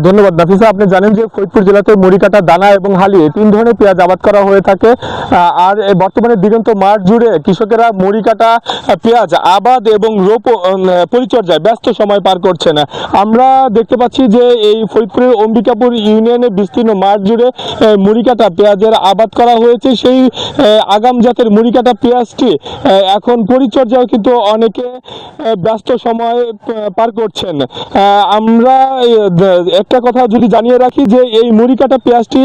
ধন্যবাদ নাফিসা। আপনি জানেন যে ফরিদপুর জেলাতে মরিকাটা, দানা এবং হালি তিন ধরনের পেঁয়াজ আবাদ করা হয়ে থাকে। আর বর্তমানে দিগন্ত মাঠ জুড়ে কৃষকেরা মরিকাটা পেঁয়াজ আবাদ এবং পরিচর্যায় ব্যস্ত সময় পার করছেন। আমরা দেখতে পাচ্ছি যে এই ফরিদপুরের অম্বিকাপুর ইউনিয়নের বিস্তীর্ণ মাঠ জুড়ে মরিকাটা পেঁয়াজের আবাদ করা হয়েছে। সেই আগাম জাতের মরিকাটা পেঁয়াজটি এখন পরিচর্যায় কিন্তু অনেকে ব্যস্ত সময় পার করছেন। আমরা একটা কথা যদি জানিয়ে রাখি যে এই মরিকাটা পেঁয়াজটি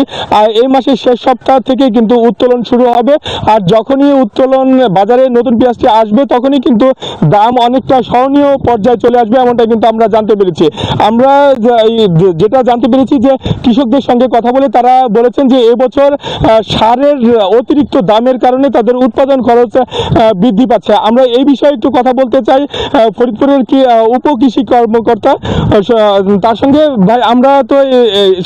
এই মাসের শেষ সপ্তাহ থেকে কিন্তু উত্তোলন শুরু হবে। আর যখনই উত্তোলন বাজারে নতুন পেঁয়াজটি আসবে তখনই কিন্তু দাম অনেকটা সহনীয় পর্যায়ে চলে আসবে, এমনটা কিন্তু আমরা জানতে পেরেছি। আমরা যেটা জানতে পেরেছি যে কৃষকদের সঙ্গে কথা বলে তারা বলেছেন যে এবছর সারের অতিরিক্ত দামের কারণে তাদের উৎপাদন খরচ বৃদ্ধি পাচ্ছে। আমরা এই বিষয়ে একটু কথা বলতে চাই ফরিদপুরের উপকৃষি কর্মকর্তা তার সঙ্গে। ভাই, আমরা তো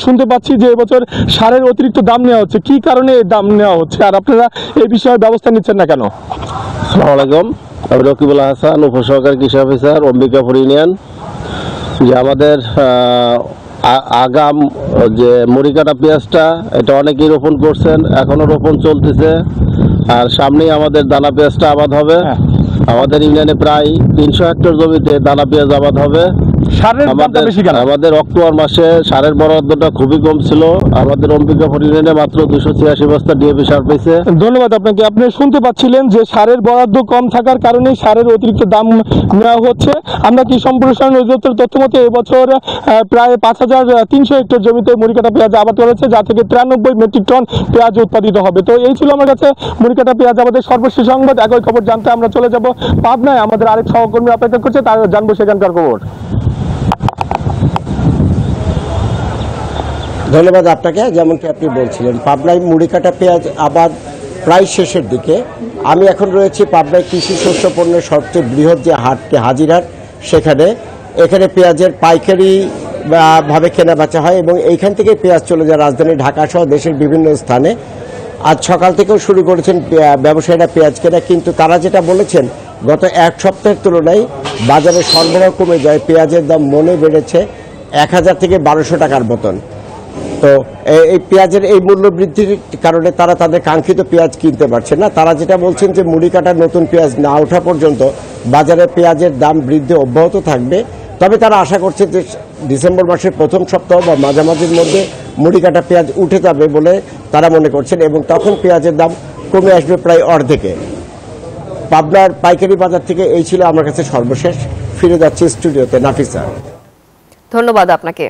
শুনতে পাচ্ছি যে এবছর সারের অতিরিক্ত দাম নেওয়া হচ্ছে, কি কারণে দাম নেওয়া হচ্ছে আর আপনারা এই বিষয়ে ব্যবস্থা নিচ্ছেন না কেন? আসসালামু আলাইকুম, আমি রকিবুল হাসান, উপসহকারী কৃষি অফিসার, অম্বিকাপুর ইউনিয়ন। যে আমাদের আগাম যে মরিকাটা পেঁয়াজটা, এটা অনেকেই রোপণ করছেন, এখনো রোপণ চলতেছে। আর সামনেই আমাদের দানা পেঁয়াজটা আবাদ হবে। আমাদের ইউনিয়নে প্রায় 300 হেক্টর জমিতে দানা পেঁয়াজ আবাদ হবে। আমাদের অক্টোবর মাসে সারের বরাদ্দটা খুবই কম ছিল। আমাদের অম্বিকাপুর ইউনিয়নে মাত্র 286 বস্তা ডিএপি সার পেয়েছে। ধন্যবাদ আপনাকে। আপনি শুনতে পাচ্ছিলেন যে সারের বরাদ্দ কম থাকার কারণে সারের অতিরিক্ত দাম নেওয়া হচ্ছে। আমরা কৃষি সম্প্রসারণ অধিদপ্তর তথ্য মতে এবছর প্রায় 5300 হেক্টর জমিতে মরিকাটা পেঁয়াজ আবাদ করেছে, যা থেকে 93 মেট্রিক টন পেঁয়াজ উৎপাদিত হবে। তো এই ছিল আমার কাছে মরিকাটা পেঁয়াজ আবাদের সর্বশেষ সংবাদ। একই খবর জানতে আমরা চলে যাব পাবনায়। আমাদের আরেক সহকর্মী অপেক্ষা করছে, তার জানবো সেখানকার খবর। ধন্যবাদ আপনাকে। যেমনটি আপনি বলছিলেন, পাবনায় মরিকাটা পেঁয়াজ আবাদ প্রায় শেষের দিকে। আমি এখন রয়েছি পাবনায় কৃষি শস্য পণ্যের সবচেয়ে বৃহৎ যে হাটটি, হাজিরহাট, এখানে পেঁয়াজের পাইকারি ভাবে কেনা বেচা হয় এবং এইখান থেকে পেঁয়াজ চলে যায় রাজধানী ঢাকা সহ দেশের বিভিন্ন স্থানে। আজ সকাল থেকেও শুরু করেছেন ব্যবসায়ীরা পেঁয়াজ কেনা, কিন্তু তারা যেটা বলেছেন গত এক সপ্তাহের তুলনায় বাজারে সরবরাহ কমে যায়, পেঁয়াজের দাম মনে বেড়েছে 1000 থেকে 1200 টাকার মতন। তো এই পেঁয়াজের এই মূল্য বৃদ্ধির কারণে তারা তাদের কাঙ্ক্ষিত পেঁয়াজ কিনতে পারছে না। তারা যেটা বলছেন যে মরিকাটার নতুন পেঁয়াজ না ওঠা পর্যন্ত বাজারে পেঁয়াজের দাম বৃদ্ধি অব্যাহত থাকবে। তবে তারা আশা করছে যে ডিসেম্বর মাসের প্রথম সপ্তাহ বা মাঝামাঝির মধ্যে মরিকাটা পেঁয়াজ উঠে যাবে বলে তারা মনে করছেন এবং তখন পেঁয়াজের দাম কমে আসবে প্রায় অর্ধেকে। পাবনার পাইকারি বাজার থেকে এই ছিল আমার কাছে সর্বশেষ। ফিরে যাচ্ছে স্টুডিওতে নাফিসা। ধন্যবাদ আপনাকে।